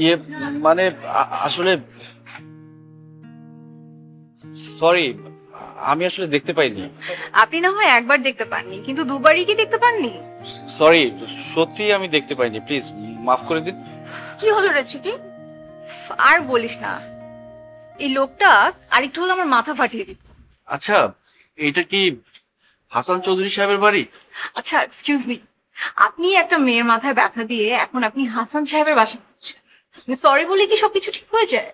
ইয়ে মানে আসলে সরি, আমি আসলে দেখতে পাইনি। আপনি না হয় একবার দেখতে পাননি, কিন্তু দুবারই কি দেখতে পাননি? সরি, সত্যি আমি দেখতে পাইনি, প্লিজ মাফ করে দিন। কি হলো রে ছুটি? আর বলিস না, এই লোকটা আরেকটু হলো আমার মাথা ফাটিয়ে দিত। আচ্ছা, এটা কি হাসান চৌধুরী সাহেবের বাড়ি? আচ্ছা এক্সকিউজ মি, আপনি একটা মেয়ের মাথায় ব্যথা দিয়ে এখন আপনি হাসান সাহেবের বাসা করছেন। সরি বলে কি সবকিছু ঠিক হয়ে যায়?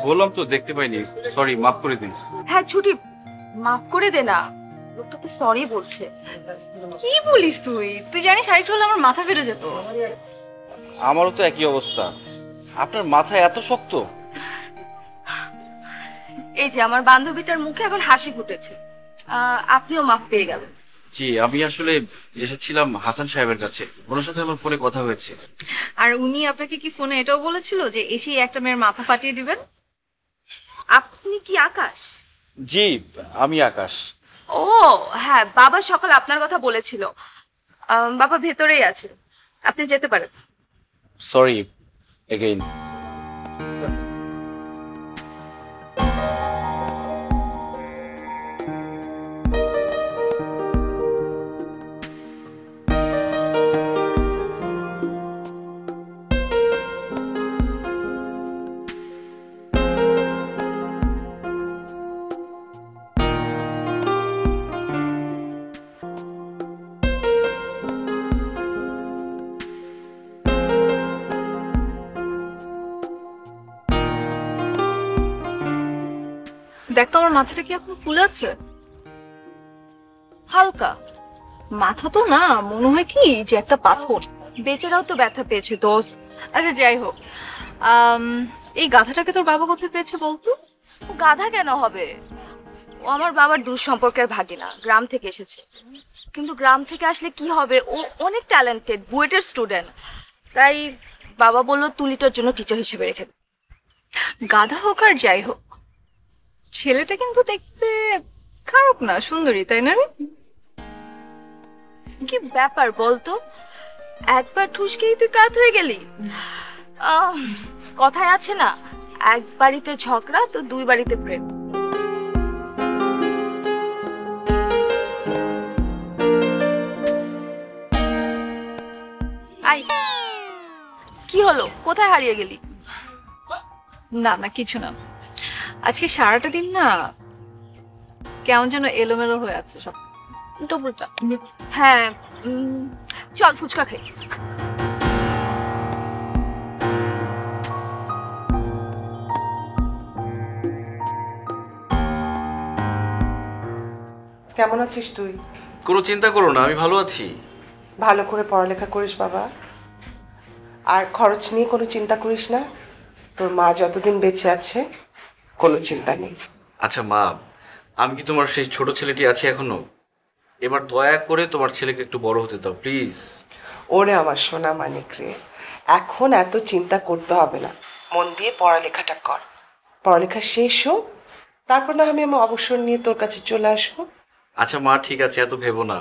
বললাম তো দেখতে পাইনি, সরি মাফ করে দিন। হ্যাঁ ছুটি, মাফ করে দে না, লোকটা তো সরি বলছে। কি বলিস তুই? তুই জানিস আরেকটু হলে আমার মাথা ফেটে যেত। আমারও তো একই অবস্থা। আপনার মাথা এত শক্ত? এই যে আমার বান্ধবীটার মুখে এখন হাসি ফুটেছে, আপনিও মাফ পেয়ে গেলেন। জি, আমি আসলে এসেছিলাম হাসান সাহেবের কাছে, ওনার সাথে আমার ফোনে কথা হয়েছে। আর উনি আপনাকে কি ফোনে এটাও বলেছিল যে এসেই একটা মেয়ের মাথা ফাটিয়ে দিবেন? আপনি কি আকাশ? জি, আমি আকাশ। ও হ্যাঁ, বাবা সকালে আপনার কথা বলেছিল। বাবা ভেতরেই আছে, আপনি যেতে পারেন। Sorry again. দেখ তো আমার মাথাটা কি এখন ফুলে আছে? হালকা। মাথা তো না, মনে হয় কি যে একটা পাথর। বেচারাও তো ব্যথা পেয়েছে দোস্ত। আচ্ছা যাই হোক, আম, এই গাধাটাকে তোর বাবা কোথায় পেয়েছে বলতো? ও গাধা কেন হবে? ও আমার বাবার দূর সম্পর্কের ভাগিনা, গ্রাম থেকে এসেছে। কিন্তু গ্রাম থেকে আসলে কি হবে, ও অনেক ট্যালেন্টেড, বুয়েটের স্টুডেন্ট। তাই বাবা বললো তুলিটার জন্য টিচার হিসেবে রেখে দে। গাধা হোক আর যাই হোক, ছেলেটা কিন্তু দেখতে খারাপ না, সুন্দরী তাই না রে? কি ব্যাপার বলতো, একবার ঠুসকেই তুই কাত হয়ে গেলি। আহ, কথায় আছে না, এক বাড়িতে ঝগড়া তো দুই বাড়িতে প্রেম। আই, কি হলো, কোথায় হারিয়ে গেলি? না না কিছু না, আজকে সারাটা দিন না কেমন যেন এলোমেলো হয়ে আছে সব, উল্টো পুল্টা। হ্যাঁ, চল ফুচকা খাই। কেমন আছিস তুই? কোনো চিন্তা করো না, আমি ভালো আছি। ভালো করে পড়ালেখা করিস বাবা, আর খরচ নিয়ে কোনো চিন্তা করিস না। তোর মা যতদিন বেঁচে আছে কোনো চিন্তা নেই। আচ্ছা মা, আমি কি তোমার সেই ছোট ছেলেটি আছি এখনো? এবার দয়া করে তোমার ছেলেকে একটু বড় হতে দাও প্লিজ। ওরে আমার সোনা মানিক রে, এখন এত চিন্তা করতে হবে না, মন দিয়ে পড়ালেখাটা কর। পড়ালেখা শেষ হোক, তারপর না আমি আমার অবসর নিয়ে তোর কাছে চলে আসবো। আচ্ছা মা, ঠিক আছে, এত ভেবো না।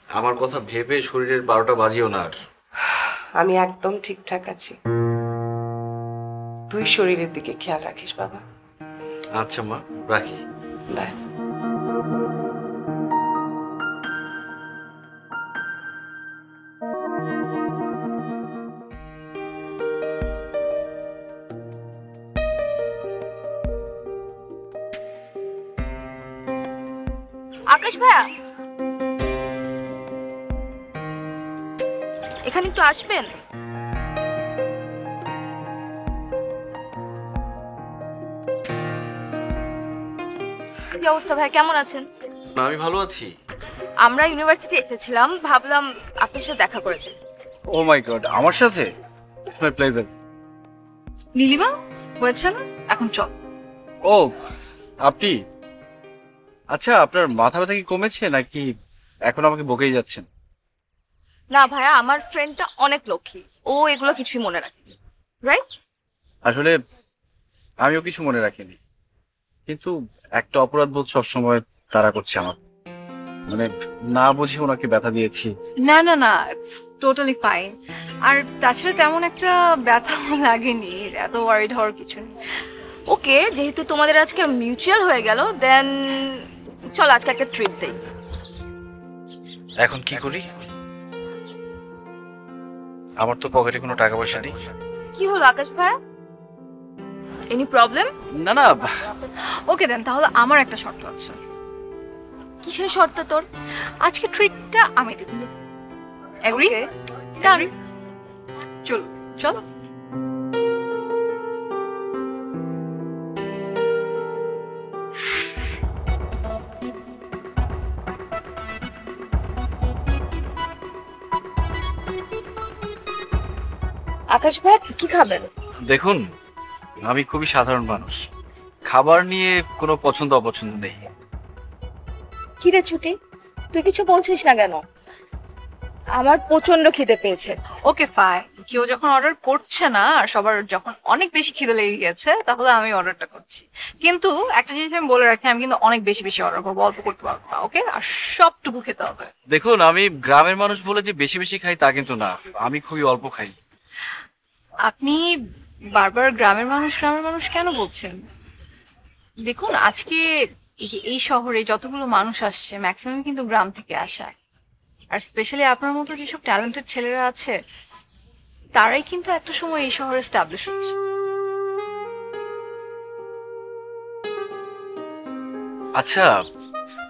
আমার কথা ভেবে শরীরের 12টা বাজিও না আর। আমি একদম ঠিকঠাক আছি, তুই শরীরের দিকে খেয়াল রাখিস বাবা। আচ্ছা মা, রাখি। বাই। আকাশ ভাইয়া, এখানে একটু আসবেন। কি অবস্থা ভাই, কেমন আছেন? না, আমি ভালো আছি। আমরা ইউনিভার্সিটি এসেছিলাম, ভাবলাম আপনার সাথে দেখা করেছেন। ও মাই গড, আমার সাথে? It's my pleasure. নীলিমা, হয়েছে না, এখন চল। ও, আপনি? আচ্ছা, আপনার মাথা ব্যথা কি কমেছে নাকি এখন আমাকে বকেই যাচ্ছেন? না ভাইয়া, আমার ফ্রেন্ডটা অনেক লক্ষ্মী, ও এগুলো কিছুই মনে রাখে, রাইট? আসলে আমিও কিছু মনে রাখিনি, কিন্তু একটা অপরাধ বোধ সবসময় তাড়া করছে আমার। মানে না বুঝে ওনাকে ব্যথা দিয়েছি। না না না, ইটস টোটালি ফাইন। আর তাছাড়া তেমন একটা ব্যথা আমার লাগেনি, এত ওয়ারিড হওয়ার কিছু নেই। ওকে, যেহেতু তোমাদের আজকে মিউচুয়াল হয়ে গেল, দেন চল আজকে একটা ট্রিপ দেই। এখন কি করি? আমার তো পকেটে কোনো টাকা পয়সা নেই। কি হলো আকাশ ভাইয়া, এনি প্রবলেম? না না, ওকে দেন, তাহলে আমার একটা শর্ত আছে। কিসের শর্ত তোর? আজকে ট্রিটটা আমি দেব। এগ্রি? ডান। চল চল। আকাশ ভাই কি খাবেন? দেখুন আমি খুবই সাধারণ মানুষ, খাবার নিয়ে কোনো পছন্দ অপছন্দ নেই। কি রে ছুটি, তুই কিছু বলছিস না কেন? আমার প্রচন্ড খিদে পেয়েছে। ওকে ফাইন, কেউ যখন অর্ডার করছে না আর সবার যখন অনেক বেশি খিদে লেগে গেছে, তাহলে আমি অর্ডারটা করছি। কিন্তু একটা জিনিস আমি বলে রাখি, আমি কিন্তু অনেক বেশি বেশি অর্ডার করবো, অল্প করতে পারবো না। ওকে, আর সবটুকু খেতে হবে। দেখুন আমি গ্রামের মানুষ বলে যে বেশি বেশি খাই তা কিন্তু না, আমি খুবই অল্প খাই। আপনি বারবার গ্রামের মানুষ কেন বলছেন? দেখুন আজকে এই শহরে যতগুলো মানুষ আসছে, ম্যাক্সিমাম কিন্তু গ্রাম থেকে আসা। আর স্পেশালি আপনার মতো যেসব ট্যালেন্টেড ছেলেরা আছে, তারাই কিন্তু একটা সময় এই শহরে এস্টাবলিশ হচ্ছে। আচ্ছা,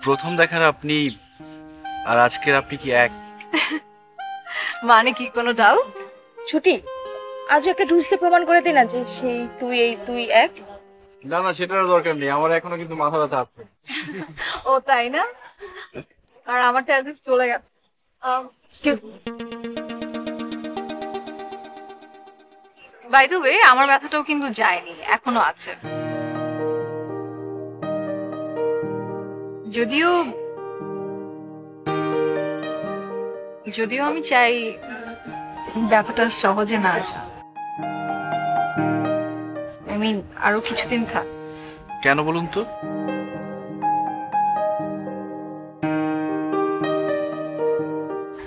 প্রথম দেখার আপনি আর আজকের আপনি কি এক? মানে কি কোনো ডাউট? ছুটি, আজ একটা ঢুসতে প্রমাণ করে দিন না যে সেই তুই এই তুই এক। না না, সেটার দরকার নেই, আমার এখনো কিন্তু মাথা ব্যথা আছে। ও তাই না? আর আমার ট্যালেন্ট চলে গেছে। বাই দ্য ওয়ে, আমার ব্যথাটাও কিন্তু যায়নি, এখনো আছে। যদিও যদিও আমি চাই ব্যথাটা সহজে না যায়। আই মিন আরো কিছুদিন থাক। কেন বলুন তো?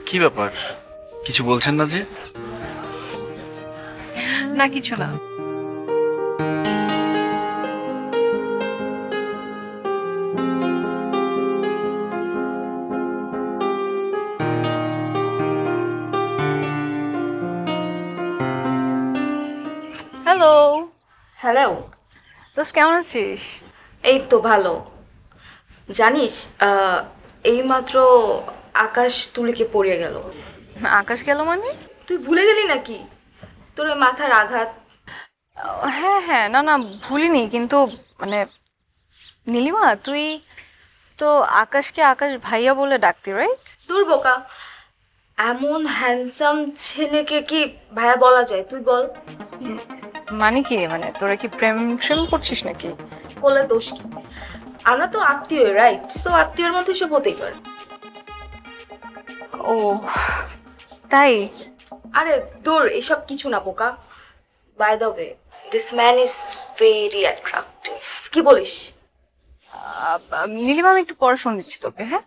কি ব্যাপার, কিছু বলছেন না যে? না কিছু না। হ্যালো। হ্যালো। দোস্ত কেমন আছিস? এই তো ভালো। জানিস, এইমাত্র আকাশ তুলিকে পড়িয়ে গেল। আকাশ গেল মানে? তুই ভুলে গেলি নাকি তোর ওই মাথার আঘাত? হ্যাঁ হ্যাঁ, না না ভুলিনি, কিন্তু মানে নীলিমা, তুই তো আকাশকে আকাশ ভাইয়া বলে ডাকতি, রাইট? তোর বোকা, এমন হ্যান্ডসাম ছেলেকে কি ভাইয়া বলা যায়? তুই বল। মানে কি, মানে তোরা কি প্রেম করছিস নাকি? বলে দোষ কি? আমরা তো আত্মীয়, রাইট? সো আত্মীয়ের মধ্যে সব হতেই পারে। ও তাই? আরে দূর, এসব কিছু না বোকা। By the way, this man is very attractive. কি বলিস? নীলিমা, আমি একটু পরে ফোন দিচ্ছি তোকে, হ্যাঁ?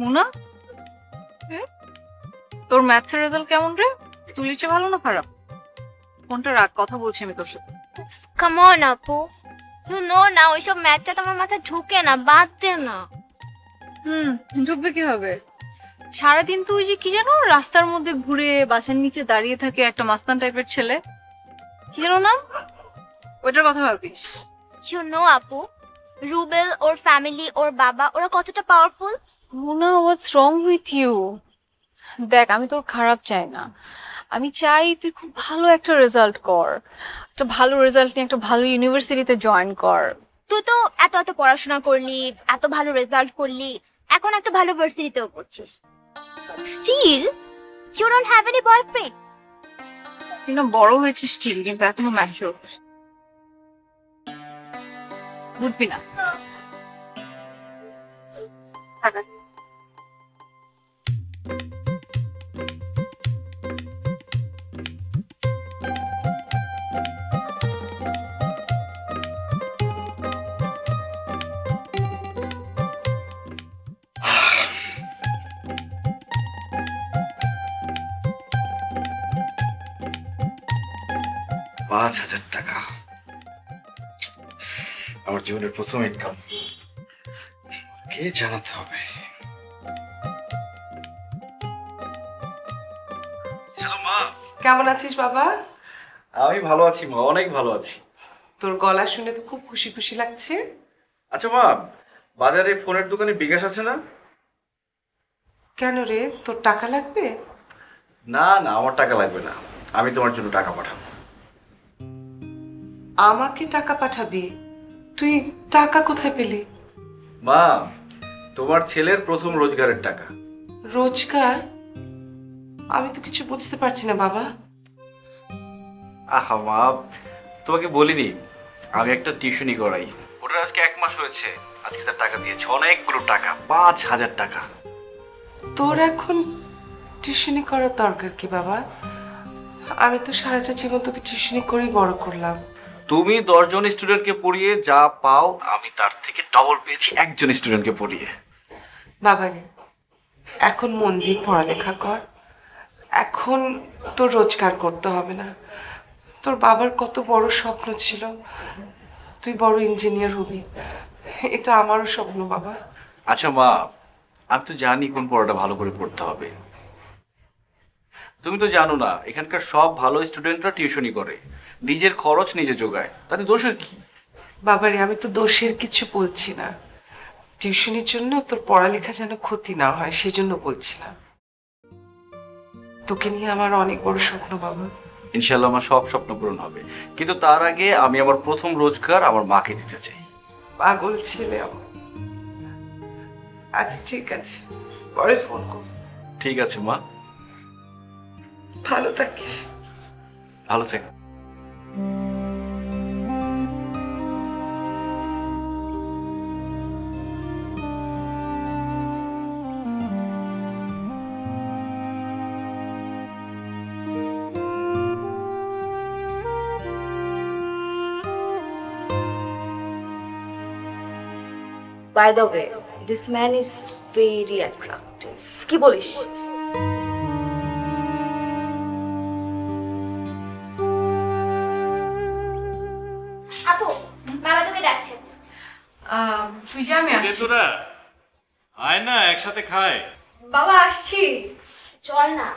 মুনা, তোর ম্যাথসের রেজাল্ট কেমন রে? তুলির চেয়ে ভালো না খারাপ? ফোনটা রাখ, কথা বলছি আমি তোর সাথে। কাম অন আপু, ইউ নো না ওইসব ম্যাথটা তো আমার মাথায় ঢুকে না, বাদ দে না। ঢুকবে কিভাবে? সারাদিন তুই যে কি যেন রাস্তার মধ্যে ঘুরে বাসার নিচে দাঁড়িয়ে থাকে একটা মাস্তান টাইপের ছেলে, কি যেন নাম, ওইটার কথা ভাবিস? ইউ নো আপু, রুবেল ওর ফ্যামিলি ওর বাবা ওরা কতটা powerful. Muna, what's wrong with you? দেখ, আমি তোর খারাপ চাই না, আমি চাই তুই খুব ভালো একটা রেজাল্ট কর, একটা ভালো রেজাল্ট নিয়ে একটা ভালো ইউনিভার্সিটিতে জয়েন কর। তুই তো এত এত পড়াশোনা করলি, এত ভালো রেজাল্ট করলি, এখন একটা ভালো ভার্সিটিতেও পড়ছিস, still you don't have any boyfriend. তুই না বড় হয়েছিস ঠিক, কিন্তু এখনো ম্যাচিওর বুঝবি না। 5,000 টাকা, আমার জীবনের প্রথম ইনকাম। কে জানাতে হবে? হ্যালো মা। কেমন আছিস বাবা? আমি ভালো আছি মা, অনেক ভালো আছি। তোর গলা শুনে তো খুব খুশি খুশি লাগছে। আচ্ছা মা, বাজারে ফোনের দোকানে বিকাশ আছে না? কেন রে, তোর টাকা লাগবে? না না, আমার টাকা লাগবে না, আমি তোমার জন্য টাকা পাঠাবো। আমাকে টাকা পাঠাবি? তুই টাকা কোথায় পেলি? মা, তোমার ছেলের প্রথম রোজগারের টাকা। রোজগার? আমি তো কিছু বুঝতে পারছি না বাবা। আহা মা, তোমাকে বলিনি আমি একটা টিউশনি করাই, ওটার আজকে 1 মাস হয়েছে। আজকে তার টাকা দিয়েছে, অনেকগুলো টাকা, 5,000 টাকা। তোর এখন টিউশনি করার দরকার কি বাবা? আমি তো সারাটা জীবন তোকে টিউশনি করেই বড় করলাম। তুমি 10 জন স্টুডেন্টকে পড়িয়ে যা পাও, আমি তার থেকে ডবল পেয়েছি একজন স্টুডেন্টকে পড়িয়ে। বাবা রে, এখন মন দিয়ে পড়ালেখা কর। এখন তোর রোজগার করতে হবে না। তোর বাবার কত বড় স্বপ্ন ছিল, তুই বড় ইঞ্জিনিয়ার হবি। এটা আমারও স্বপ্ন বাবা। আচ্ছা মা, আমি তো জানি কোন পড়াটা ভালো করে পড়তে হবে। তুমি তো জানো না, এখানকার সব ভালো স্টুডেন্টরা টিউশনি করে, নিজের খরচ নিজে যোগায়, তাতে দোষের কি? বাবারে, আমি তো দোষের কিছু বলছি না। টিউশনির জন্য তোর পড়ালেখা যেন ক্ষতি না হয় সেজন্য বলছিলাম। তোকে নিয়ে আমার অনেক বড় স্বপ্ন বাবা। ইনশাল্লাহ আমার সব স্বপ্ন পূরণ হবে, কিন্তু তার আগে আমি আমার প্রথম রোজগার আমার মাকে দিতে চাই। পাগল ছেলে আমার। আচ্ছা ঠিক আছে, পরে ফোন কর। ঠিক আছে মা, ভালো থাকিস। ভালো থেকো। By the way, this man is very attractive. কি বলিস? আপু, বাবা তোকে ডাকছে। তুই যা, আমি আসছি। তোরা আয় না, একসাথে খায়। বাবা আসছি। চল না।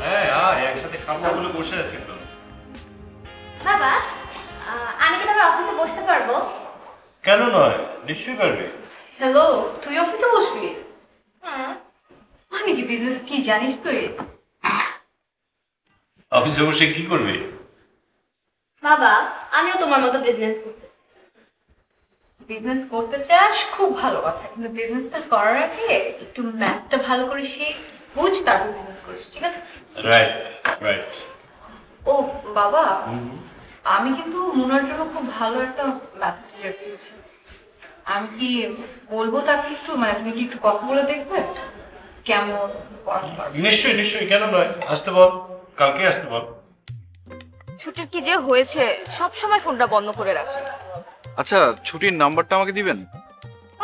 হ্যাঁ আয়, একসাথে খাবো বলে বসে আছি তো। বাবা, আমি কি তোমার অফিসে বসতে পারবো? কেন নয়, নিশ্চয়ই পারবে। হ্যালো, তুই অফিসে বসবি? হুম। মানে কি, বিজনেস কি জানিস তুই? অফিসে বসে কি করবে? বাবা, আমিও তোমার মতো বিজনেস করতে। বিজনেস করতে চাস, খুব ভালো কথা, কিন্তু বিজনেসটা করার আগে একটু ম্যাথটা ভালো করে শিখ, বুঝ, তারপর বিজনেস করিস, ঠিক আছে? Right right. ও বাবা, আমি কিন্তু মুনার জন্য খুব ভালো একটা ম্যাথ টিচার পেয়েছি। আমি কি বলবো তাকে একটু, মানে তুমি কি একটু কথা বলে দেখবে কেমন পড়াতে পারবে? নিশ্চয়ই নিশ্চয়ই, কেন নয়, আসতে বল, কালকে আসতে বল। ছুটির কি যে হয়েছে, সব সময় ফোনটা বন্ধ করে রাখে। আচ্ছা, ছুটির নাম্বারটা আমাকে দিবেন?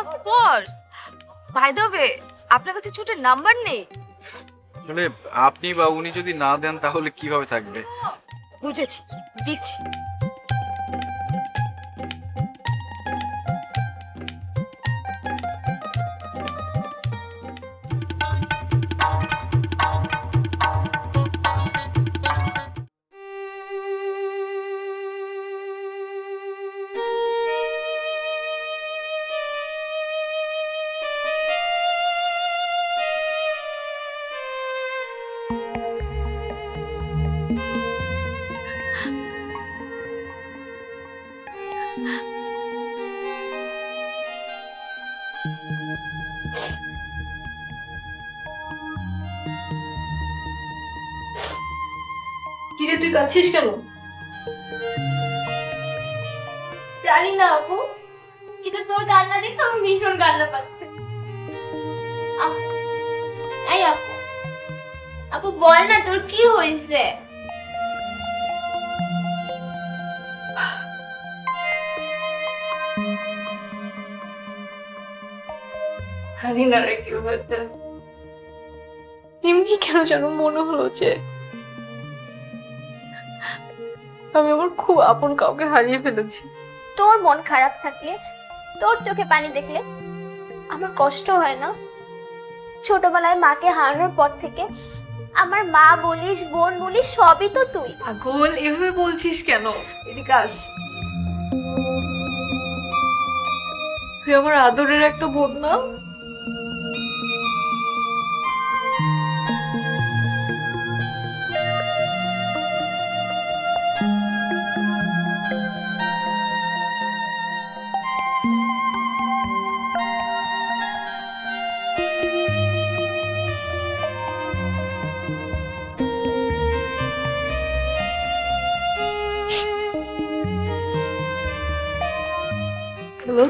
Of course. By the way, আপনার কাছে ছুটির নাম্বার নেই? আসলে আপনি বা উনি যদি না দেন তাহলে কিভাবে থাকবে? বুঝেছি, দিচ্ছি। কিরে, তুই কাঁদছিস কেন? জানি না আপু, কিন্তু তোর কান্না দেখে আমার ভীষণ কান্না পাচ্ছে। আপু, এই আপু, আপু বল না তোর কি হয়েছে? জানি না রে কি হয়েছে, এমনি কেন যেন মনে হলো যে আমি আমার খুব আপন কাউকে হারিয়ে ফেলেছি। তোর মন খারাপ থাকলে, তোর চোখে পানি দেখলে আমার কষ্ট হয় না? ছোটবেলায় মাকে হারানোর পর থেকে আমার মা বলিস, বোন বলিস, সবই তো তুই। পাগল, এভাবে বলছিস কেন? এদিকে আস। তুই আমার আদরের একটা বোন না? হ্যালো,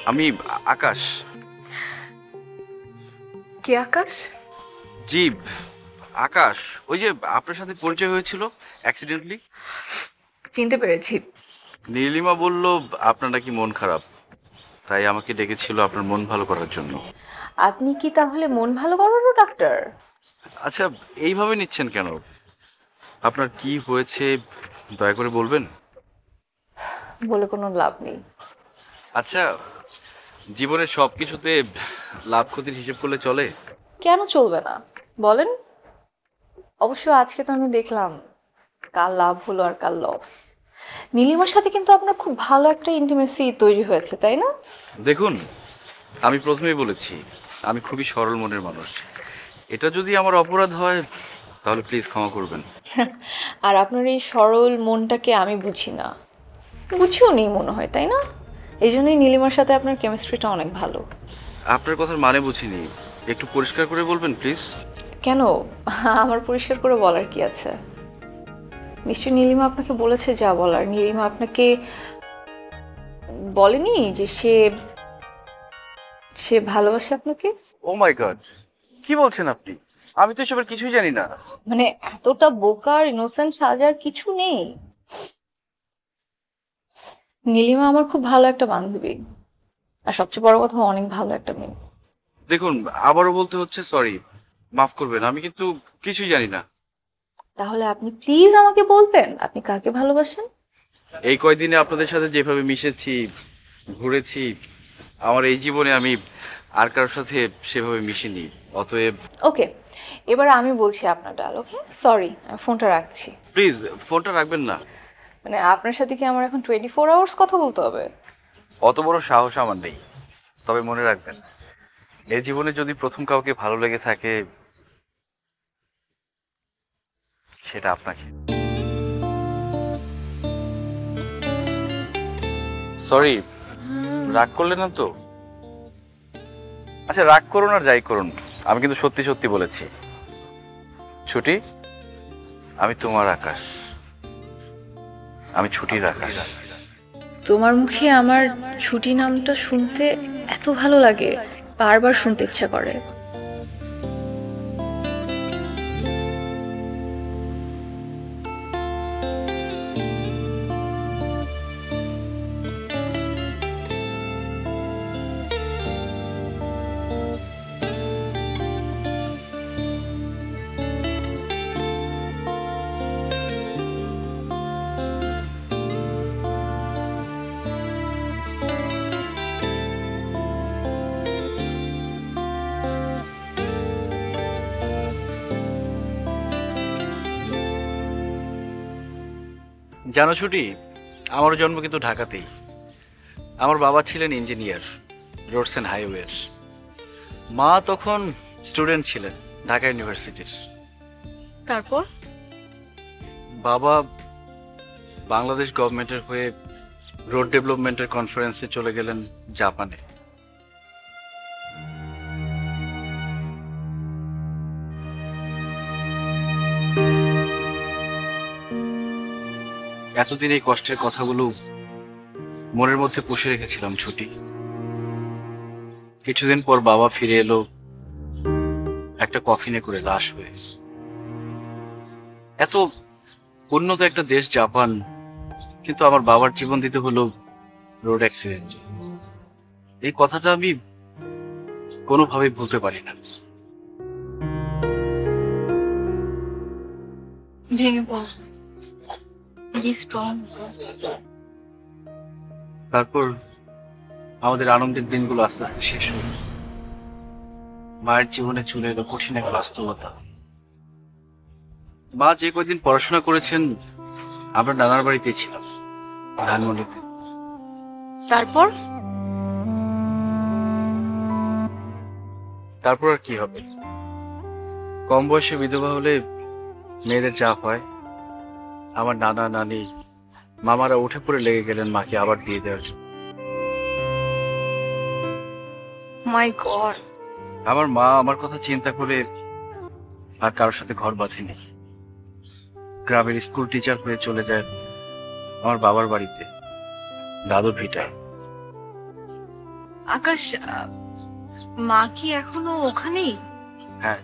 আমি আকাশ। কে আকাশ? জি, আকাশ। ওই যে আপনার সাথে পরিচয় হয়েছিল অ্যাক্সিডেন্টলি। চিনতে পেরেছি। নীলিমা বলল আপনার নাকি মন খারাপ, তাই আমাকে ডেকেছিল আপনার মন ভালো করার জন্য। আপনি কি তাহলে মন ভালো করারও ডাক্তার? আচ্ছা, এইভাবে নিচ্ছেন কেন? আপনার কি হয়েছে দয়া করে বলবেন? বলে কোনো লাভ নেই। আচ্ছা, জীবনের সব কিছুতে লাভ ক্ষতির হিসেব করলে চলে? কেন চলবে না বলেন? অবশ্য আজকে তো আমি দেখলাম কার লাভ হলো আর কার লস। নীলিমার সাথে কিন্তু আপনার খুব ভালো একটা ইন্টিমেসি তৈরি হয়েছে, তাই না? দেখুন, আমি প্রথমেই বলেছি আমি খুবই সরল মনের মানুষ। এটা যদি আমার অপরাধ হয় তাহলে প্লিজ ক্ষমা করবেন। আর আপনার এই সরল মনটাকে আমি বুঝি না, বুঝিও নেই মনে হয়, তাই না? এই জন্যই নীলিমার সাথে আপনার কেমিস্ট্রিটা অনেক ভালো। আপনার কথার মানে বুঝিনি, একটু পরিষ্কার করে বলবেন প্লিজ। কেন? আমার পরিষ্কার করে বলার কি আছে? নিশ্চয়ই নীলিমা আপনাকে বলেছে যা বলার। নীলিমা আপনাকে বলেনি যে সে ভালোবাসে আপনাকে? ও মাই গড, কি বলছেন আপনি? আমি তো এসবের কিছুই জানি না। মানে এতটা বোকার ইনোসেন্ট সাজার কিছু নেই। নীলিমা আমার খুব ভালো একটা বান্ধবী, আর সবচেয়ে বড় কথা অনেক ভালো একটা মেয়ে। দেখুন, আবারও বলতে হচ্ছে সরি, মাফ করবেন, আমি কিন্তু কিছুই জানি না। তাহলে আপনি প্লিজ আমাকে বলবেন আপনি কাকে ভালোবাসেন? এই কয়দিনে আপনাদের সাথে যেভাবে মিশেছি, ঘুরেছি, আমার এই জীবনে আমি আর কারোর সাথে সেভাবে মিশিনি। অতএব ওকে, এবার আমি বলছি আপনার ডায়লগ। হ্যাঁ, সরি, আমি ফোনটা রাখছি। প্লিজ ফোনটা রাখবেন না। মানে আপনার সাথে কি আমার এখন 24 আওয়ার্স কথা বলতে হবে? অত বড় সাহস আমার নেই। তবে মনে রাখবেন, এই জীবনে যদি প্রথম কাউকে ভালো লেগে থাকে সেটা আপনাকে। সরি, রাগ করলেন না তো? আচ্ছা, রাগ করুন আর যাই করুন, আমি কিন্তু সত্যি সত্যি বলেছি। ছুটি, আমি তোমার আকাশ, আমি ছুটির আকাশ। তোমার মুখে আমার ছুটি নামটা শুনতে এত ভালো লাগে, বারবার শুনতে ইচ্ছা করে। জানো ছুটি, আমার জন্ম কিন্তু ঢাকাতেই। আমার বাবা ছিলেন ইঞ্জিনিয়ার, রোডস অ্যান্ড হাইওয়ের। মা তখন স্টুডেন্ট ছিলেন ঢাকা ইউনিভার্সিটির। তারপর বাবা বাংলাদেশ গভর্নমেন্টের হয়ে রোড ডেভেলপমেন্টের কনফারেন্সে চলে গেলেন জাপানে। এতদিন এই কষ্টের কথাগুলো মনের মধ্যে পুষে রেখেছিলাম ছুটি। কিছুদিন পর বাবা ফিরে এলো একটা কফিনে করে লাশ হয়ে। এত উন্নত একটা দেশ জাপান, কিন্তু আমার বাবার জীবন দিতে হলো রোড অ্যাক্সিডেন্ট। এই কথাটা আমি কোনোভাবেই ভুলতে পারি না। ভেঙে পড়, বি স্ট্রং। তারপর আমাদের আনন্দের দিনগুলো আস্তে আস্তে শেষ হলো। মায়ের জীবনে চলে এলো কঠিন এক বাস্তবতা। মা যে কয়দিন পড়াশোনা করেছেন আমরা নানার বাড়িতেই ছিলাম, ধানমন্ডিতে। তারপর তারপর আর কি হবে, কম বয়সে বিধবা হলে মেয়েদের যা হয়, আমার নানা নানি মামারা উঠে পড়ে লেগে গেলেন মাকে আবার বিয়ে দেওয়ার জন্য। মাই গড। আমার মা আমার কথা চিন্তা করে আর কারোর সাথে ঘর বাঁধেনি। গ্রামের স্কুল টিচার হয়ে চলে যায় আমার বাবার বাড়িতে, দাদুর ভিটায়। আকাশ, মা কি এখনো ওখানেই? হ্যাঁ,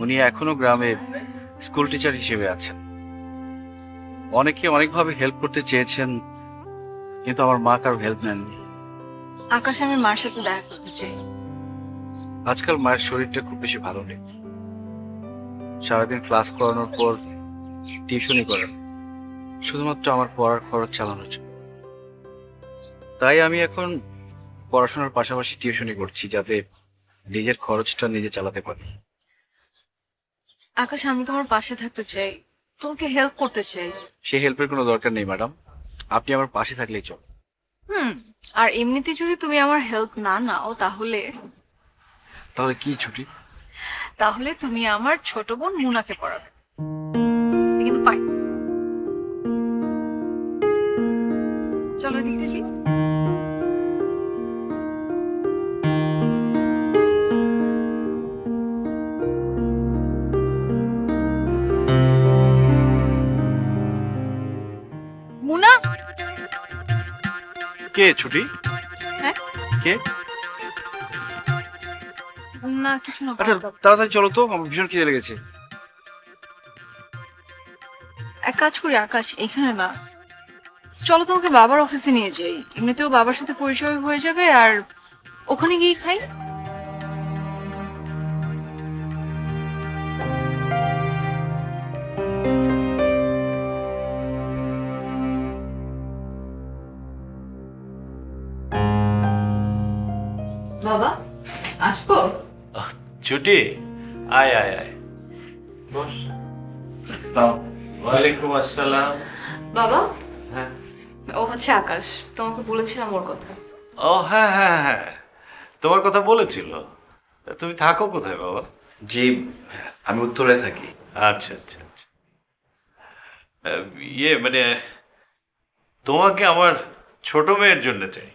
উনি এখনো গ্রামে স্কুল টিচার হিসেবে আছেন। অনেকে অনেকভাবে হেল্প করতে চেয়েছেন, কিন্তু আমার মা কারো হেল্প নেননি। আকাশ, আমি মার সাথে দেখা করতে চাই। আজকাল মায়ের শরীরটা খুব বেশি ভালো নেই। সারাদিন ক্লাস করানোর পর টিউশনই করেন, শুধুমাত্র আমার পড়ার খরচ চালানোর জন্য। তাই আমি এখন পড়াশোনার পাশাপাশি টিউশনই করছি, যাতে নিজের খরচটা নিজে চালাতে পারি। আকাশ, আমি তোমার পাশে থাকতে চাই, তোমাকে হেল্প করতে চাই। সেই হেল্পের কোনো দরকার নেই ম্যাডাম, আপনি আমার পাশে থাকলেই চল। আর এমনিতে যদি তুমি আমার হেল্প না নাও তাহলে তাহলে কি ছুটি? তাহলে তুমি আমার ছোট বোন মুনাকে পড়াবে। কিন্তু পারি। চলো দিতে যাই। মুনা, কে ছুটি? হ্যাঁ? কে? না কিছু না। আচ্ছা তাড়াতাড়ি চলো তো, আমার ভীষণ খিদে লেগেছে। এক কাজ করি আকাশ, এখানে না, চলো তোমাকে বাবার অফিসে নিয়ে যাই। এমনিতেও বাবার সাথে পরিচয় হয়ে যাবে, আর ওখানে গিয়ে খাই। বাবা, আসবো? ছুটি, আয় আয় আয়, বস। ওয়ালাইকুম আসসালাম। বাবা, হ্যাঁ। ও হচ্ছে আকাশ, তোমাকে বলেছিলাম ওর কথা। ও হ্যাঁ হ্যাঁ হ্যাঁ, তোমার কথা বলেছিল। তা তুমি থাকো কোথায় বাবা? জি, আমি উত্তরে থাকি। আচ্ছা আচ্ছা আচ্ছা। ইয়ে মানে তোমাকে আমার ছোট মেয়ের জন্য চাই।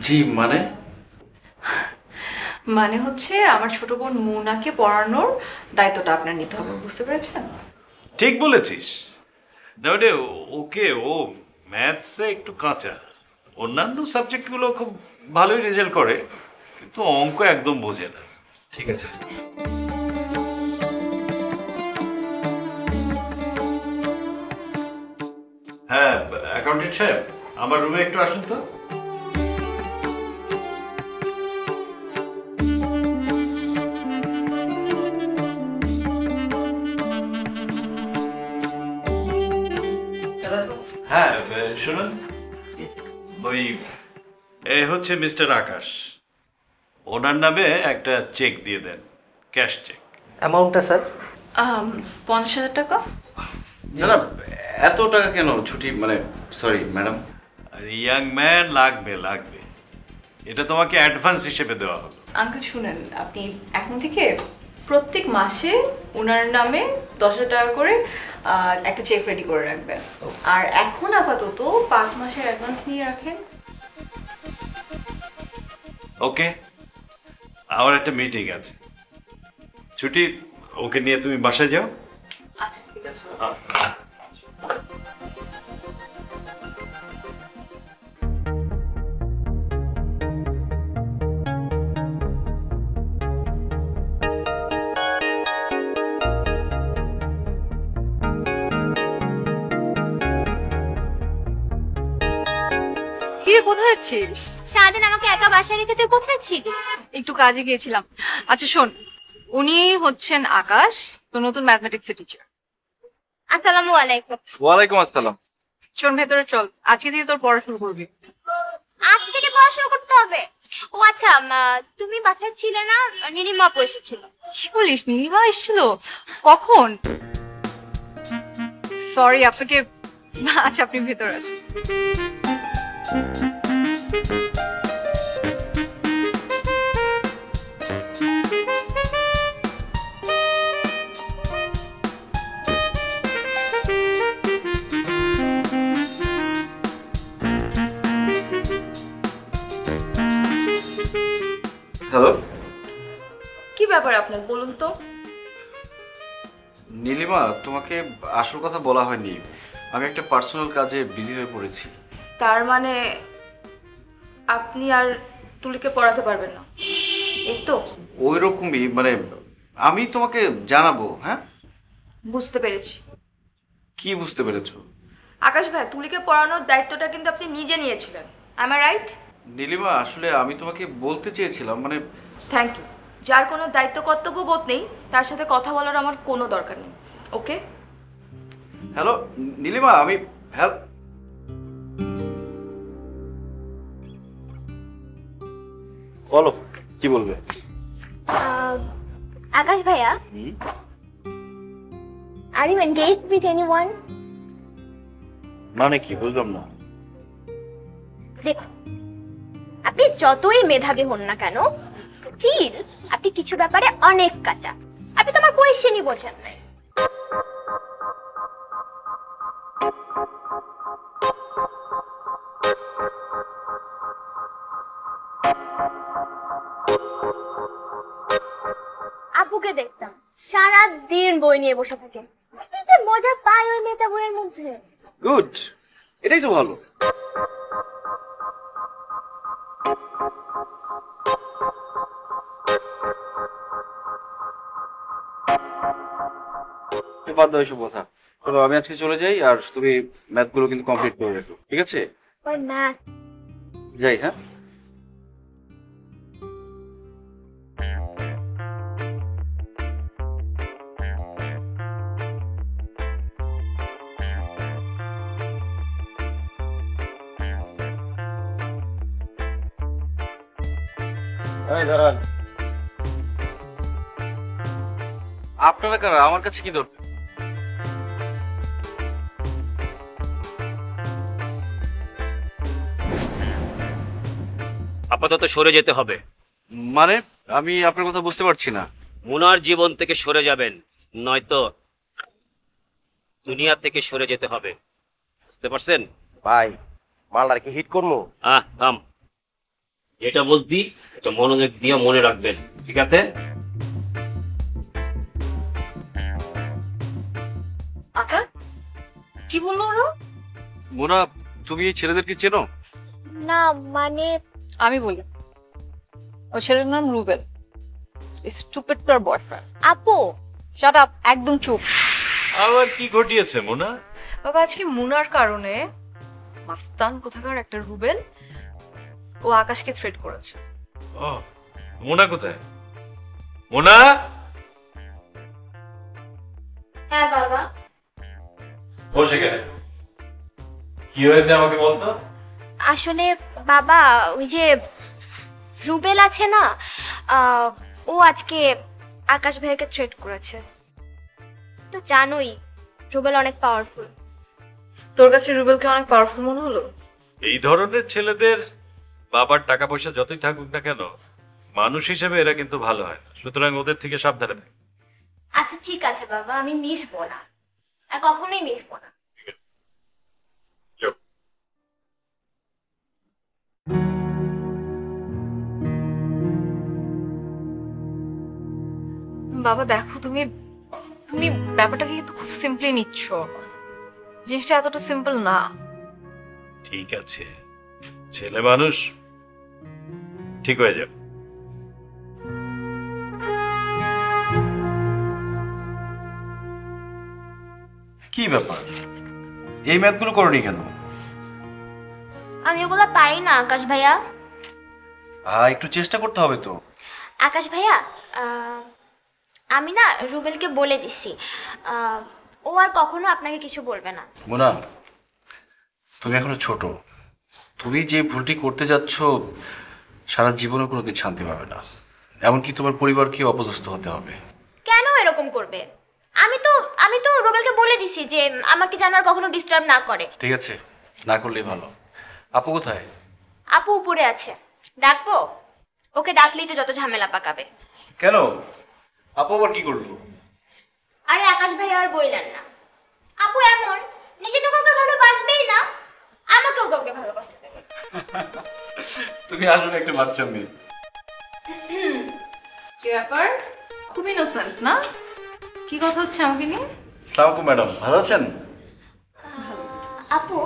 জি মানে? মানে হচ্ছে আমার ছোট বোন মুনাকে পড়ানোর দায়িত্বটা আপনার নিতে হবে, বুঝতে পেরেছেন? ঠিক বলেছিস। না মানে ওকে, ও ম্যাথসে একটু কাঁচা, অন্যান্য সাবজেক্টগুলো খুব ভালোই রেজাল্ট করে, কিন্তু অঙ্ক একদম বোঝে না। ঠিক আছে। হ্যাঁ, অ্যাকাউন্টেন্ট সাহেব, আমার রুমে একটু আসুন তো। হ্যাঁ শুনুন, ওই এ হচ্ছে মিস্টার আকাশ, ওনার নামে একটা চেক দিয়ে দেন, ক্যাশ চেক। অ্যামাউন্টটা স্যার? 50,000 টাকা। না, এত টাকা কেন ছুটি? মানে সরি ম্যাডাম। ইয়াং ম্যান, লাগবে লাগবে, এটা তোমাকে অ্যাডভান্স হিসেবে দেওয়া হলো। আঙ্কেল শুনেন, আপনি এখন থেকে প্রত্যেক মাসে ওনার নামে 10,000 টাকা করে একটা চেক রেডি করে রাখবেন। আর এখন আপাতত 5 মাসের অ্যাডভান্স নিয়ে রাখেন। ওকে, আমার একটা মিটিং আছে, ছুটি, ওকে নিয়ে তুমি বাসায় যাও। আচ্ছা ঠিক আছে। যাচ্ছিস? সারাদিন আমাকে একা বাসায় রেখে তুই কোথায় ছিলি? একটু কাজে গিয়েছিলাম। আচ্ছা শোন, উনি হচ্ছেন আকাশ, তো নতুন ম্যাথমেটিক্সের টিচার। আসসালামু আলাইকুম। ওয়ালাইকুম আসসালাম। শোন ভেতরে চল, আজকে থেকে তোর পড়া শুরু করবি। আজ থেকে পড়াশোনা করতে হবে? ও আচ্ছা, তুমি বাসায় ছিলে না? নীলিমা আপু এসেছিল। কি বলিস, নীলিমা এসেছিল? কখন? সরি আপনাকে। আচ্ছা আপনি ভেতরে আসুন। হ্যালো কি ব্যাপার আপনার বলুন তো? নীলিমা, তোমাকে আসল কথা বলা হয়নি। আমি একটা পার্সোনাল কাজে বিজি হয়ে পড়েছি। তার মানে আপনি আর তুলিকে পড়াতে পারবেন না, এই তো? ওই রকমই, মানে আমি তোমাকে জানাবো। হ্যাঁ, বুঝতে পেরেছি। কি বুঝতে পেরেছো? আকাশ ভাই, তুলিকে পড়ানোর দায়িত্বটা কিন্তু আপনি নিজে নিয়েছিলেন, am I রাইট? নীলিমা, আসলে আমি তোমাকে বলতে চেয়েছিলাম, মানে থ্যাংক ইউ। যার কোনো দায়িত্ব কর্তব্য বোধ নেই তার সাথে কথা বলার আমার কোনো দরকার নেই। ওকে? হ্যালো নীলিমা, আমি বলো, কি বলবে? আকাশ ভাইয়া, are you engaged with anyone? মানে কি, বুঝলাম না। দেখুন, আপনি যতই মেধাবী হন না কেন, স্টিল আপনি কিছু ব্যাপারে অনেক কাঁচা। আপনি তো আমার কোয়েশ্চেনই বোঝেন নাই। আপুকে দেখতাম সারা দিন বই নিয়ে বসে থাকে, কি যে মজা পায় ওই মেয়েটা বইয়ের মধ্যে। গুড, এটাই তো ভালো। বাদ দাও এসব কথা। চলো আমি আজকে চলে যাই, আর তুমি ম্যাথ গুলো কিন্তু কমপ্লিট করে রেখো, ঠিক আছে? ওই ম্যাথ। যাই, হ্যাঁ। দাঁড়ান, আপনারা কারা? আমার কাছে কি দরকার? আপাতত সরে যেতে হবে। মানে আমি আপনার কথা বুঝতে পারছি না। মুনার জীবন থেকে সরে যাবেন, নয়তো দুনিয়া থেকে সরে যেতে হবে। বুঝতে পারছেন? ভাই, মালটার কি হিট করবো? থাম। যেটা বলতি এটা মনোযোগ দিয়ে মনে রাখবেন, ঠিক আছে? আকাশ, কি বললো ওরা? মোনা, তুমি এই ছেলেদেরকে চেনো? না মানে, আমি বলি, ওই ছেলের নাম রুবেল, স্টুপিড তোর বয়ফ্রেন্ড। আপু শাট আপ, একদম চুপ। আবার কি ঘটিয়েছে মোনা? বাবা আজকে মুনার কারণে মাস্তান কোথাকার একটা রুবেল ও আকাশকে থ্রেট করেছে। ও, মোনা কোথায়? মোনা? হ্যাঁ বাবা। বসে গেলে কি হয়েছে আমাকে বলতো? আসলে বাবা, ওই যে রুবেল আছে না, ও আজকে আকাশ ভাইকে থ্রেট করেছে। তো জানোই রুবেল অনেক পাওয়ারফুল। তোর কাছে রুবেলকে অনেক পাওয়ারফুল মনে হলো? এই ধরনের ছেলেদের বাবার টাকা পয়সা যতই থাকুক না কেন, মানুষ হিসেবে এরা কিন্তু ভালো হয় না। সুতরাং ওদের থেকে সাবধানে থাক। আচ্ছা ঠিক আছে বাবা, আমি মিশবো না, আর কখনোই মিশবো না। বাবা দেখো, তুমি তুমি ব্যাপারটাকে কিন্তু খুব সিম্পলি নিচ্ছ। জিনিসটা এতটা সিম্পল না। ঠিক আছে, ছেলে মানুষ, ঠিক হয়ে যাবে। কি ব্যাপার, এই ম্যাথগুলো করনি কেন? আমি ওগুলো পারি না আকাশ ভাইয়া। একটু চেষ্টা করতে হবে তো। আকাশ ভাইয়া, আমি না রুবেলকে বলে দিচ্ছি, ও আর কখনো আপনাকে কিছু বলবে না। মোনা, তুমি এখনো ছোট। তুমি যে ভুলটি করতে যাচ্ছ সারা জীবনে কোনোদিন শান্তি পাবে না। এমনকি তোমার পরিবারকে অপদস্থ হতে হবে। কেন এরকম করবে? আমি তো রুবেলকে বলে দিছি যে আমাকে যেন আর কখনো ডিস্টার্ব না করে। ঠিক আছে, না করলেই ভালো। আপু কোথায়? আপু উপরে আছে, ডাকবো? ওকে ডাকলেই তো যত ঝামেলা পাকাবে। কেন? আপু আবার কি করলো? আরে আকাশ ভাই আর বইলেন না, আপু এমন, নিজে তো কাউকে ভালোবাসবেই না, আমাকেও কাউকে ভালোবাসতে দেবে। তুমি আসলে একটা বাচ্চা মেয়ে। কি ব্যাপার? খুব ইনোসেন্ট না? কি কথা হচ্ছে আমাকে নিয়ে? আসসালামু আলাইকুম ম্যাডাম, ভালো আছেন? আপু,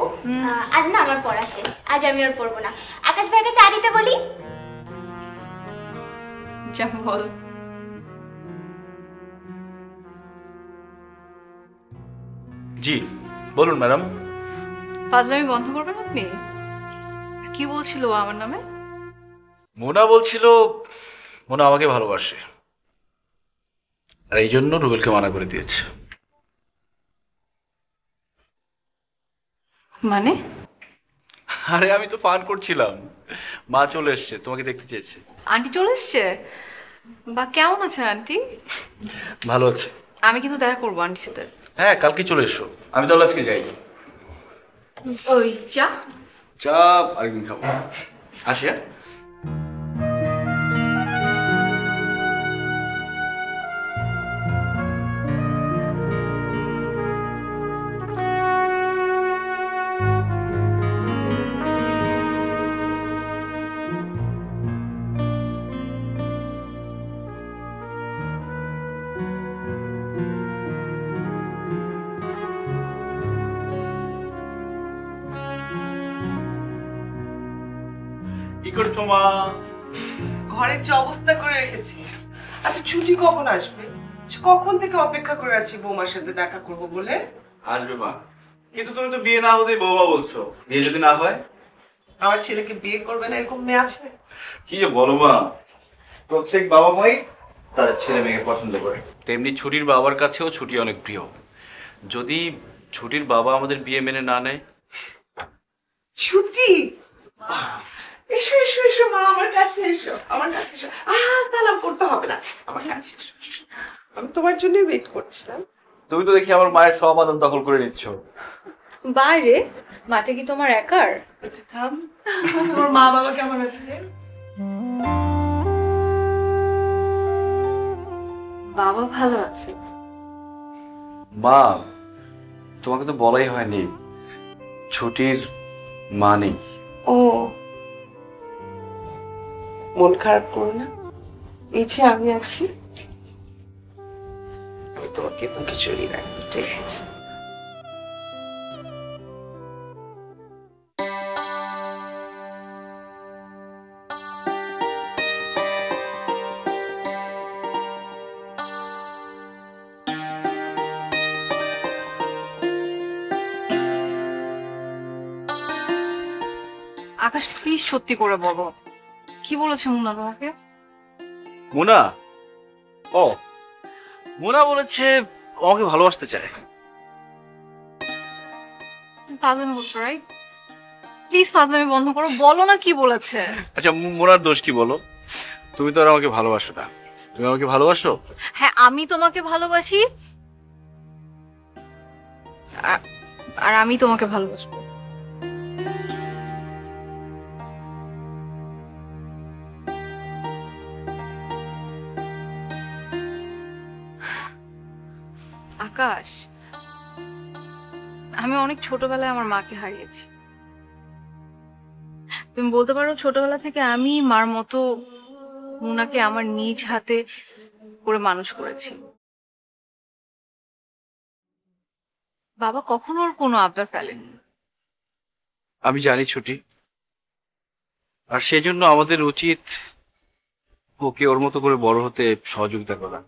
আজ না আমার পড়া শেষ, আজ আমি আর পড়বো না। আকাশ ভাইকে চা দিতে বলি। যা বল। জি বলুন ম্যাডাম। ফাজলামি বন্ধ করবেন আপনি? কি বলছিল ও আমার নামে? মোনা বলছিল মোনা আমাকে ভালোবাসে, আর এই জন্য রুবেলকে মানা করে দিয়েছে। মানে? আরে আমি তো ফান করছিলাম। মা চলে এসেছে, তোমাকে দেখতে চেয়েছে। আন্টি চলে এসছে? বা কেমন আছে আন্টি? ভালো আছে। আমি কিন্তু দেখা করবো আন্টির সাথে। হ্যাঁ, কালকে চলে এসো। আমি তাহলে আজকে যাই। ওই চা? চা আরেকদিন খাবো। আসি। হ্যাঁ, কি করছো মা? ঘরের যে অবস্থা করে রেখেছি, আচ্ছা ছুটি কখন আসবে? কখন থেকে অপেক্ষা করে আছি বৌমার সাথে দেখা করবো বলে। আসবে মা, কিন্তু তুমি তো বিয়ে না হতেই বৌমা বলছো। বিয়ে যদি না হয়? আমার ছেলেকে বিয়ে করবে না এরকম মেয়ে আছে? কি যে বলো মা, প্রত্যেক বাবা মাই তার ছেলে মেয়েকে পছন্দ করে। তেমনি ছুটির বাবার কাছেও ছুটি অনেক প্রিয়। যদি ছুটির বাবা আমাদের বিয়ে মেনে না নেয়? ছুটি? এসো এসো এসো মা, আমার কাছে এসো, আমার কাছে এসো। সালাম করতে হবে না, আমার কাছে এসো। আমি তোমার জন্য ওয়েট করছিলাম। তুমি তো দেখি আমার মায়ের সমাধান দখল করে নিচ্ছ। বাইরে মাঠে কি তোমার একার? থাম, তোমার মা বাবা কেমন আছে? বাবা ভালো আছে। মা, তোমাকে তো বলাই হয়নি ছুটির মা নেই। ও, মন খারাপ করো না, এই যে আমি আছি, আমি তোমাকে বুকে জড়িয়ে রাখবো, ঠিক আছে? আকাশ প্লিজ সত্যি করে বলো, কি বলেছে মুন্না তোমাকে? মোনা? ও, মোনা বলেছে ও আমাকে ভালোবাসতে চায়। তুমি ফাজলামি করছো রাইট? প্লিজ ফাজলামি বন্ধ করো, বলো না কি বলেছে। আচ্ছা, মোনার দোষ কি বলো? তুমি তো আর আমাকে ভালোবাসো না। তুমি আমাকে ভালোবাসো? হ্যাঁ, আমি তোমাকে ভালোবাসি, আর আমি তোমাকে ভালোবাসবো। আকাশ, আমি অনেক ছোটবেলায় আমার মাকে হারিয়েছি। তুমি বলতে পারো ছোটবেলা থেকে আমি মার মতো মুনাকে আমার নিজ হাতে করে মানুষ করেছি। বাবা কখনো ওর কোনো আবদার ফেলেনি। আমি জানি ছুটি, আর সেজন্য আমাদের উচিত ওকে ওর মতো করে বড় হতে সহযোগিতা করা।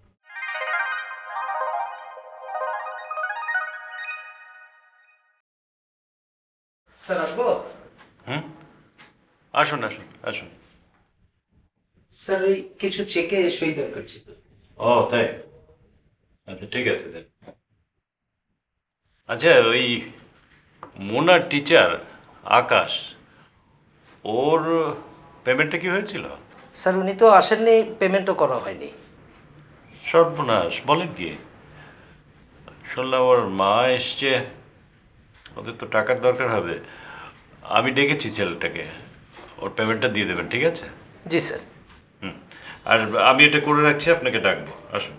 স্যার আসবো? হুম। আসুন আসুন আসুন। স্যার ওই কিছু চেকে সই দরকার ছিল। ও তাই, আচ্ছা ঠিক আছে দেন। আচ্ছা ওই মোনার টিচার আকাশ, ওর পেমেন্টটা কি হয়েছিল? স্যার উনি তো আসেননি, পেমেন্টও করা হয়নি। সর্বনাশ, বলেন কি? শুনলাম ওর মা এসছে, ওদের তো টাকার দরকার হবে। আমি ডেকেছি ছেলেটাকে, ওর পেমেন্টটা দিয়ে দেবেন, ঠিক আছে? জি স্যার। হুম, আর আমি এটা করে রাখছি, আপনাকে ডাকবো, আসুন।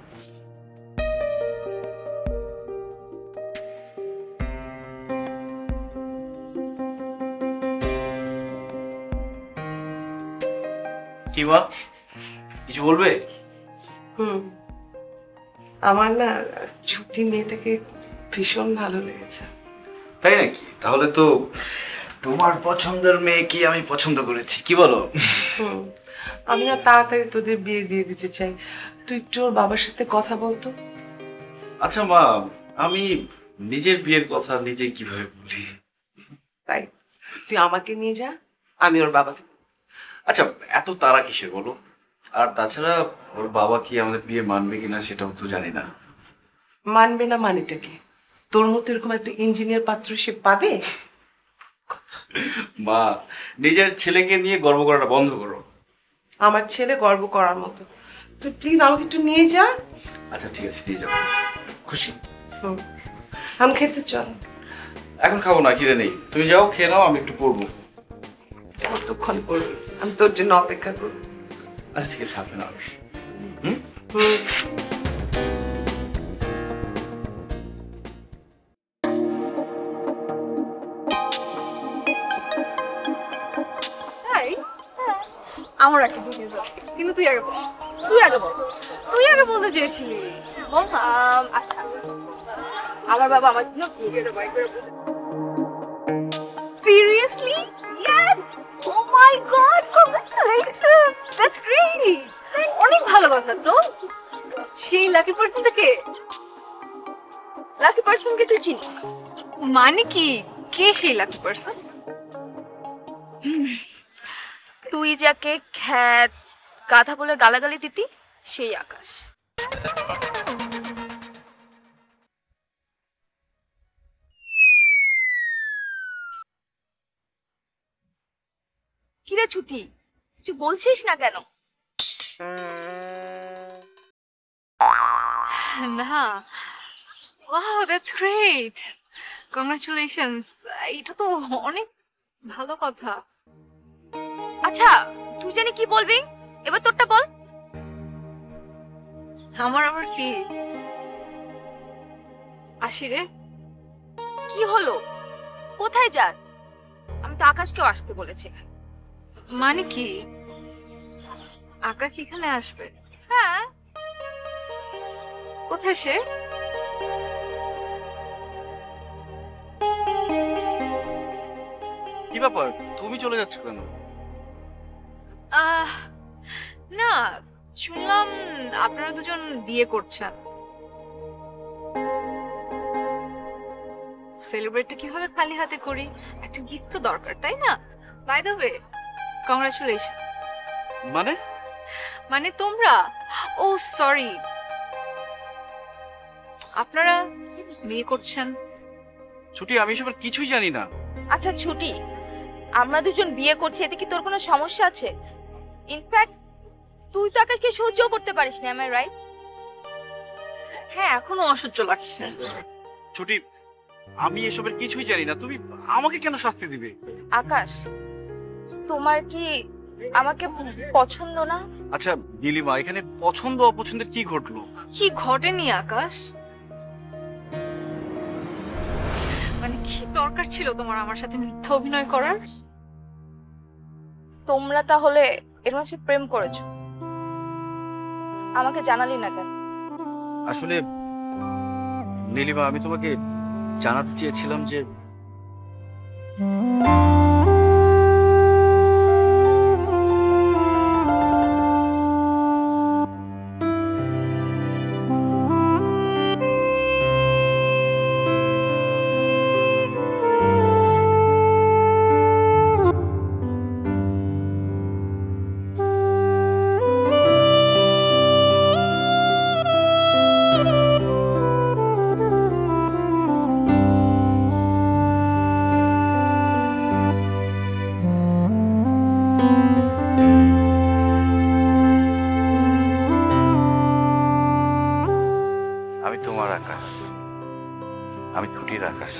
কি মা, কিছু বলবে? হুম, আমার না ছুটি মেয়েটাকে ভীষণ ভালো লেগেছে। তাই নাকি? তাহলে তো তোমার পছন্দের মেয়েকে আমি পছন্দ করেছি, কি বলো? হুম, আমি না তাড়াতাড়ি তোদের বিয়ে দিয়ে দিতে চাই। তুই একটু ওর বাবার সাথে কথা বলতো। আচ্ছা মা, আমি নিজের বিয়ের কথা নিজে কিভাবে বলি? তাই তুই আমাকে নিয়ে যা, আমি ওর বাবাকে। আচ্ছা, এত তারা কিসের বলো? আর তাছাড়া ওর বাবা কি আমাদের বিয়ে মানবে কিনা সেটাও তো জানি না। মানবে না মানেটা কি? তোর মতো এরকম একটা ইঞ্জিনিয়ার পাত্র সে পাবে? মা, নিজের ছেলেকে নিয়ে গর্ব করাটা বন্ধ করো। আমার ছেলে গর্ব করার মতো। তুই প্লিজ আমাকে একটু নিয়ে যা। আচ্ছা ঠিক আছে, দিয়ে যাবো। খুশি? হুম, আমি খেতে চল। এখন খাবো না, খিদে নেই। তুমি যাও, খেয়ে নাও, আমি একটু পড়বো। কতক্ষণ করবি? আমি তোর জন্য অপেক্ষা করবো। আচ্ছা ঠিক আছে, আপনি নাও। হুম। তাই? আমার একটা জিজ্ঞেস আছে, কিন্তু তুই আগে বল। তুই আগে বল। তুই আগে বলতে চেয়েছিলি। বল না। আচ্ছা, আমার বাবা আমার জন্য বিয়ের বাই করে বলতে। Seriously? Yes! Oh my God! Congratulations! That's great! অনেক ভালো কথা তো। সেই লাকি পার্সন থেকে? লাকি পার্সনকে তুই চিনিস? মানে কি? কে সেই লাকি পার্সন? তুই যাকে খ্যাত গাধা বলে গালাগালি দিতি, সেই আকাশ। কিরে ছুটি, কিছু বলছিস না কেন? না। Wow, that's great. কংগ্রাচুলেশনস। এটা তো অনেক ভালো কথা। আচ্ছা তুই জানি কি বলবি, এবার তোরটা বল। আমার আবার কি? আসি রে। কি হলো, কোথায় যাস? আমি তো আকাশকেও আসতে বলেছি। মানে কি? আকাশ এখানে আসবে? হ্যাঁ। কোথায় সে? কি ব্যাপার, তুমি চলে যাচ্ছ কেন? না, শুনলাম আপনারা দুজন বিয়ে করছেন। সেলিব্রেটটা কিভাবে খালি হাতে করি? একটা গিফট তো দরকার, তাই না? By the way, congratulation. মানে? মানে তোমরা? ও সরি, আপনারা বিয়ে করছেন। ছুটি, আমি এসবের কিছুই জানি না। আচ্ছা ছুটি, আমরা দুজন বিয়ে করছি, এতে কি তোর কোনো সমস্যা আছে? ইনফ্যাক্ট তুই তো আকাশকে সহ্য করতে পারিস না, am I right? হ্যাঁ, এখনো অসহ্য লাগছে। ছুটি, আমি এসবের কিছুই জানি না, তুমি আমাকে কেন শাস্তি দিবে? আকাশ, তোমার কি আমাকে পছন্দ না? আচ্ছা নীলিমা, এখানে পছন্দ অপছন্দের কি ঘটলো? কি ঘটেনি আকাশ? মানে কি দরকার ছিল তোমার আমার সাথে মিথ্যা অভিনয় করার? তোমরা তাহলে এর মাঝে প্রেম করেছো, আমাকে জানালি না কেন? আসলে নীলিমা, আমি তোমাকে জানাতে চেয়েছিলাম যে আমি ছুটির আকাশ।